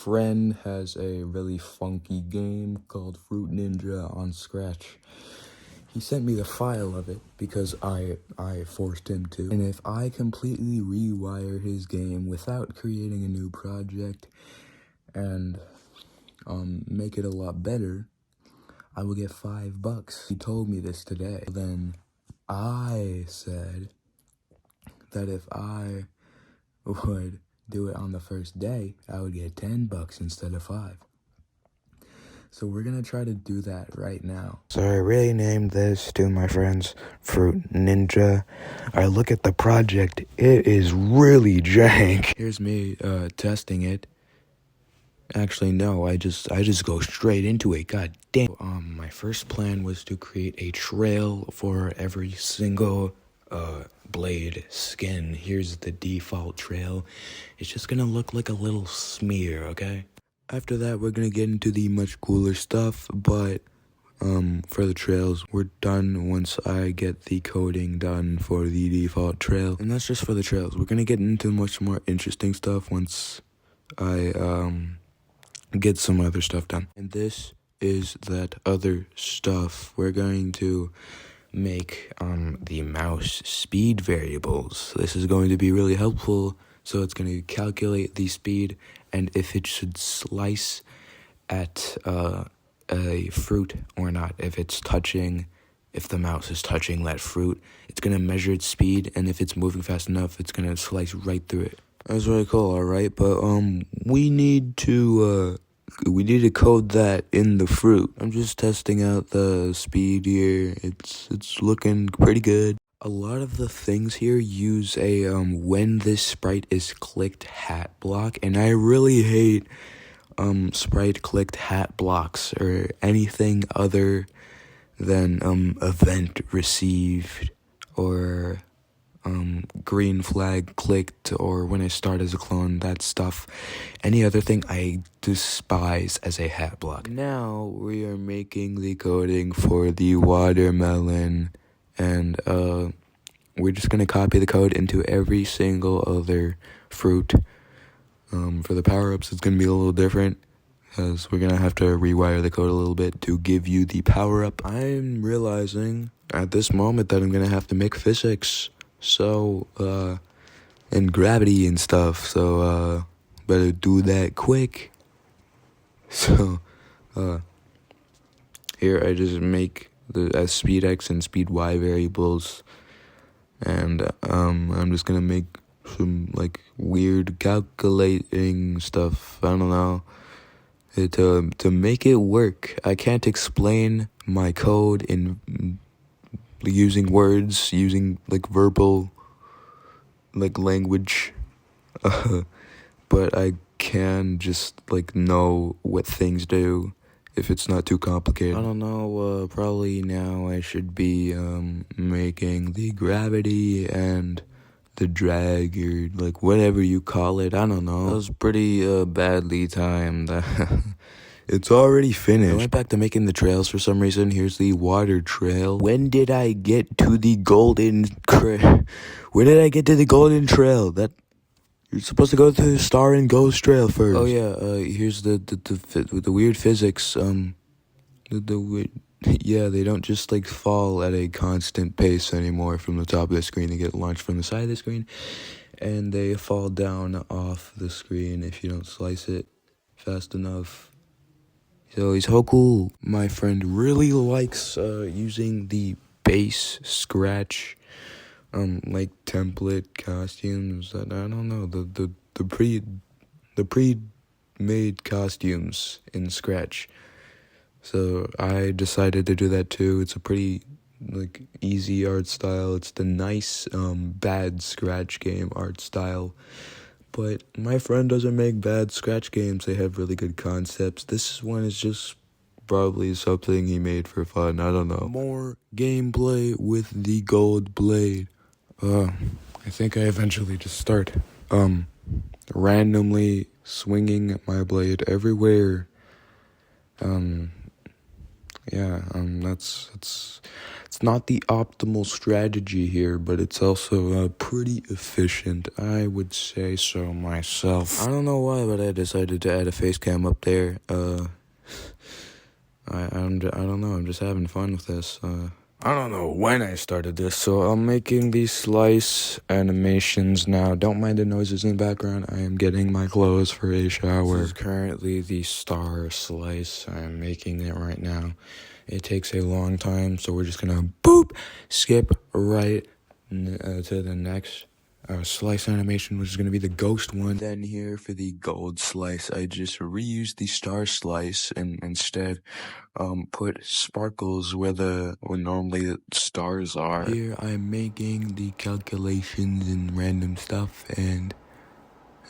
friend has a really funky game called Fruit Ninja on Scratch. He sent me the file of it because I forced him to. And if I completely rewire his game without creating a new project and make it a lot better, I will get $5. He told me this today. Then I said that if I would do it on the first day, I would get $10 instead of 5. So we're gonna try to do that right now. So I renamed this to my friends Fruit Ninja. I look at the project, it is really jank. Here's me testing it. Actually, no, I just go straight into it. God damn. My first plan was to create a trail for every single blade skin. Here's the default trail. It's just gonna look like a little smear, okay? After that, we're gonna get into the much cooler stuff, but for the trails, we're done once I get the coding done for the default trail. And that's just for the trails. We're gonna get into much more interesting stuff once I get some other stuff done. And this is that other stuff. We're going to make the mouse speed variables. This is going to be really helpful. So it's going to calculate the speed, and if it should slice at a fruit or not. If the mouse is touching that fruit, it's going to measure its speed, and if it's moving fast enough, it's going to slice right through it. That's really cool, alright, but we need to code that in the fruit. I'm just testing out the speed here. It's looking pretty good. A lot of the things here use a when this sprite is clicked hat block, and I really hate sprite clicked hat blocks or anything other than event received or green flag clicked or when I start as a clone, that stuff. Any other thing I despise as a hat block. Now we are making the coding for the watermelon, and we're just gonna copy the code into every single other fruit. For the power-ups, it's gonna be a little different because we're gonna have to rewire the code a little bit to give you the power-up. I'm realizing at this moment that I'm gonna have to make physics, so and gravity and stuff, so better do that quick. So here I just make the speed x and speed y variables, and I'm just gonna make some like weird calculating stuff. I don't know, to make it work. I can't explain my code in using words, using like verbal like language, but I can just like know what things do if it's not too complicated. I don't know, probably now I should be making the gravity and the drag, or like whatever you call it. I don't know. That was pretty badly timed. It's already finished. I went back to making the trails for some reason. Here's the water trail. When did I get to the golden Where did I get to the golden trail? That you're supposed to go to the star and ghost trail first. Oh yeah, here's the weird physics. Yeah, they don't just like fall at a constant pace anymore from the top of the screen. They get launched from the side of the screen, and they fall down off the screen if you don't slice it fast enough. So it's so cool. My friend really likes using the base Scratch like template costumes. I don't know, the pre-made costumes in Scratch. So I decided to do that too. It's a pretty like easy art style. It's the nice bad Scratch game art style. But my friend doesn't make bad Scratch games. They have really good concepts. This one is just probably something he made for fun. I don't know. More gameplay with the gold blade. I think I eventually just start randomly swinging my blade everywhere. Yeah, that's It's not the optimal strategy here, but it's also pretty efficient. I would say so myself. I don't know why, but I decided to add a face cam up there. I don't know. I'm just having fun with this. I don't know when I started this, so I'm making these slice animations now. Don't mind the noises in the background. I am getting my clothes for a shower. This is currently the star slice. I'm making it right now. It takes a long time, so we're just gonna skip right to the next slice animation, which is gonna be the ghost one. Then here for the gold slice, I just reused the star slice and instead put sparkles where normally the stars are. Here I'm making the calculations and random stuff, and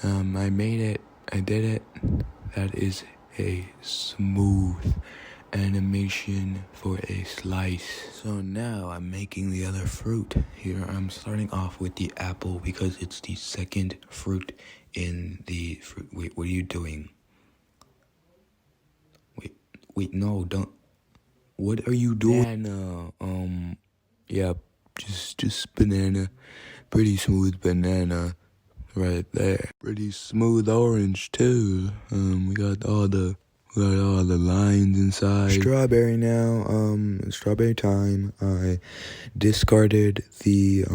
I made it. I did it. That is a smooth animation for a slice. So now I'm making the other fruit. Here I'm starting off with the apple because it's the second fruit in the fruit. Wait, what are you doing? Wait, no, don't. What are you doing? Banana. Yeah, just banana. Pretty smooth banana right there. Pretty smooth orange too. We got all the lines inside. Strawberry now. Strawberry time. I discarded the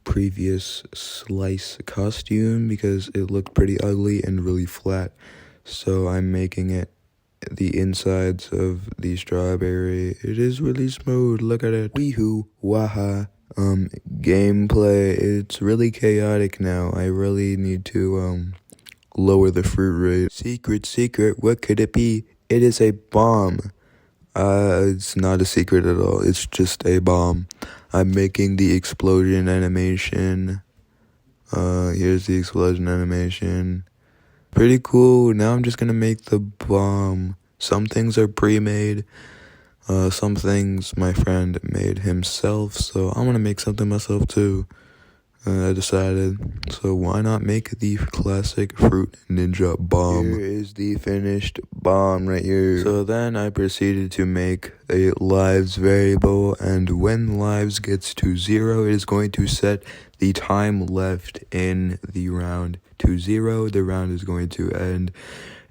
previous slice costume because it looked pretty ugly and really flat. So I'm making it the insides of the strawberry. It is really smooth. Look at it. Weehoo. Waha. Gameplay. It's really chaotic now. I really need to lower the fruit rate. Secret. What could it be? It is a bomb. It's not a secret at all. It's just a bomb. I'm making the explosion animation. Here's the explosion animation. Pretty cool. Now I'm just gonna make the bomb. Some things are pre-made. Some things my friend made himself, so I'm gonna make something myself too. I decided, so why not make the classic Fruit Ninja bomb? Here is the finished bomb right here. So then I proceeded to make a lives variable, and when lives gets to 0, it is going to set the time left in the round to 0. The round is going to end,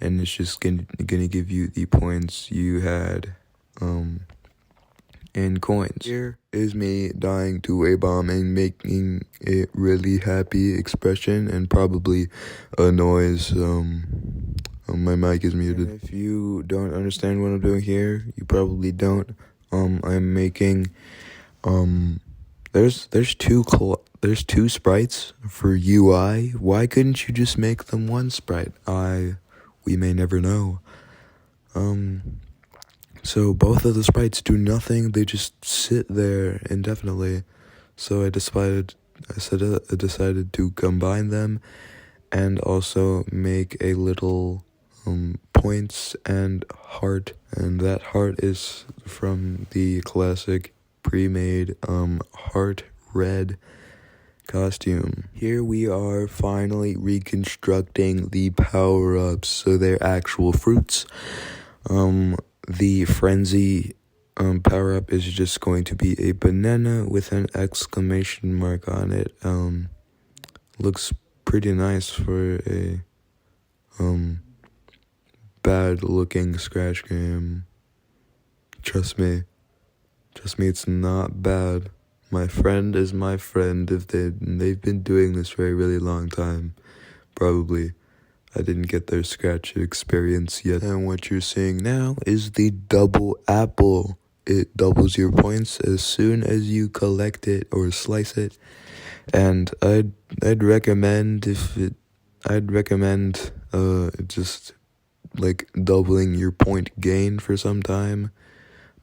and it's just gonna give you the points you had in coins. Here is me dying to a bomb and making a really happy expression and probably a noise. My mic is muted. And if you don't understand what I'm doing here, you probably don't. I'm making there's two sprites for UI. Why couldn't you just make them one sprite? We may never know. So both of the sprites do nothing, they just sit there indefinitely. So I decided to combine them and also make a little points and heart. And that heart is from the classic pre-made heart red costume. Here we are finally reconstructing the power-ups, so they're actual fruits. The frenzy power-up is just going to be a banana with an exclamation mark on it. Looks pretty nice for a bad looking scratch game. Trust me, it's not bad. My friend is my friend. If they've been doing this for a really long time, probably. I didn't get their scratch experience yet. And what you're seeing now is the double apple. It doubles your points as soon as you collect it or slice it. And I'd recommend just like doubling your point gain for some time.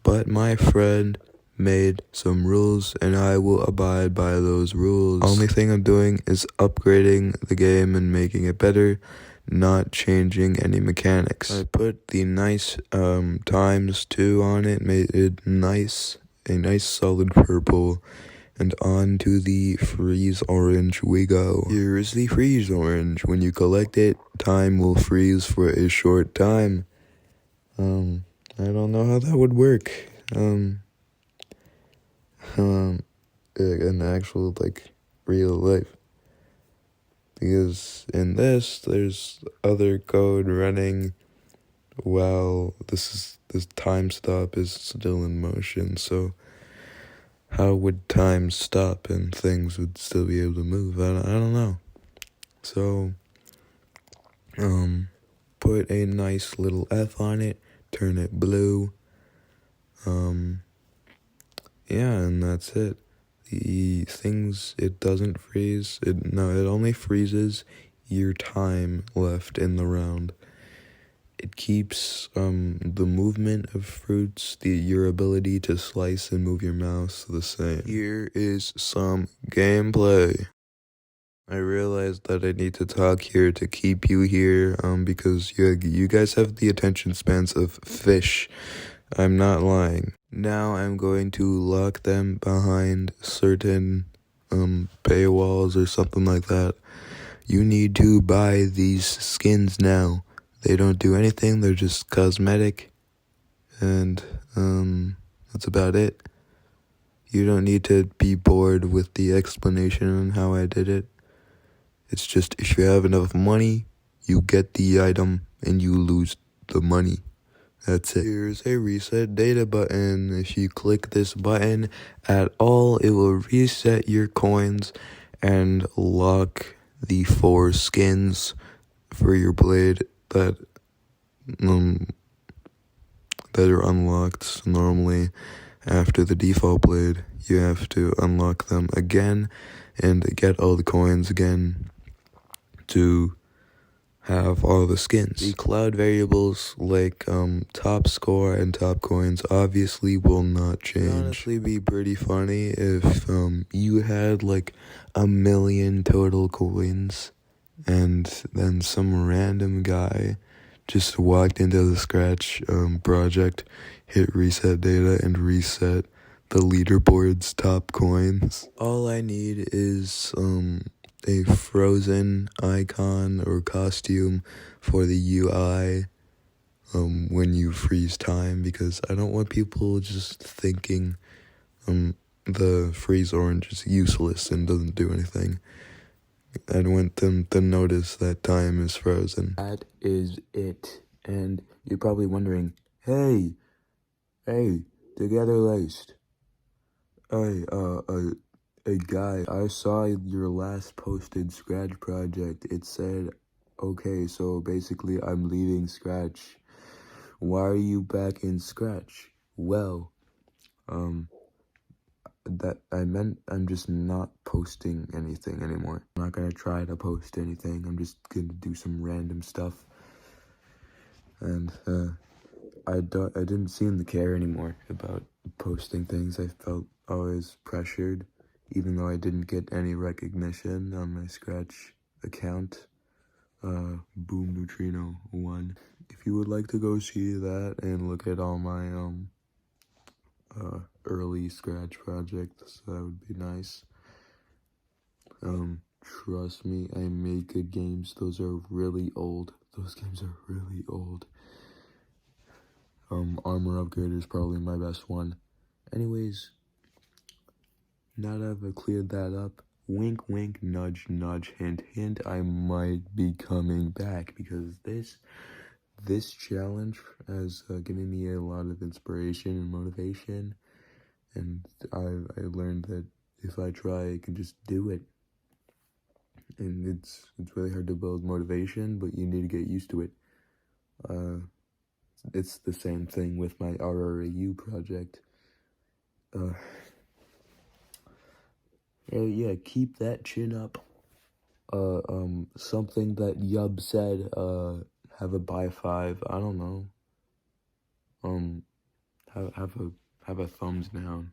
But my friend made some rules and I will abide by those rules. Only thing I'm doing is upgrading the game and making it better, not changing any mechanics. I put the nice ×2 on it, made it a nice solid purple, and on to the freeze orange we go. Here is the freeze orange. When you collect it, time will freeze for a short time. I don't know how that would work. in actual, like, real life. Because in this, there's other code running while this time stop is still in motion. So how would time stop and things would still be able to move? I don't know. So, put a nice little F on it, turn it blue. Yeah, and that's it. The things, it doesn't freeze. It only freezes your time left in the round. It keeps the movement of fruits, your ability to slice and move your mouse the same. Here is some gameplay. I realized that I need to talk here to keep you here, because you guys have the attention spans of fish. I'm not lying. Now I'm going to lock them behind certain paywalls or something like that. You need to buy these skins now. They don't do anything, they're just cosmetic. And that's about it. You don't need to be bored with the explanation on how I did it. It's just if you have enough money, you get the item and you lose the money. That's it. Here's a reset data button. If you click this button at all, it will reset your coins and lock the 4 skins for your blade that are unlocked. Normally after the default blade, you have to unlock them again and get all the coins again to have all the skins. The cloud variables like top score and top coins obviously will not change. It'd honestly be pretty funny if you had like 1 million total coins and then some random guy just walked into the Scratch project, hit reset data, and reset the leaderboard's top coins. All I need is a frozen icon or costume for the UI when you freeze time, because I don't want people just thinking the freeze orange is useless and doesn't do anything. I want them to notice that time is frozen. That is it. And you're probably wondering, hey, together laced. Hey, guy, I saw your last posted Scratch project. It said, okay, so basically I'm leaving Scratch. Why are you back in Scratch? Well, that I meant I'm just not posting anything anymore. I'm not gonna try to post anything. I'm just gonna do some random stuff. And I didn't seem to care anymore about posting things. I felt always pressured, even though I didn't get any recognition on my Scratch account. Boom Neutrino 1. If you would like to go see that and look at all my early Scratch projects, that would be nice. Trust me, I made good games. Those are really old. Those games are really old. Armor Upgrader is probably my best one. Anyways, now that I've cleared that up, wink wink, nudge nudge, hint hint, I might be coming back, because this challenge has given me a lot of inspiration and motivation, and I learned that if I try, I can just do it. And it's really hard to build motivation, but you need to get used to it. It's the same thing with my RRAU project. Yeah, keep that chin up. Something that Yub said, have a by 5, I don't know. Have a thumbs down.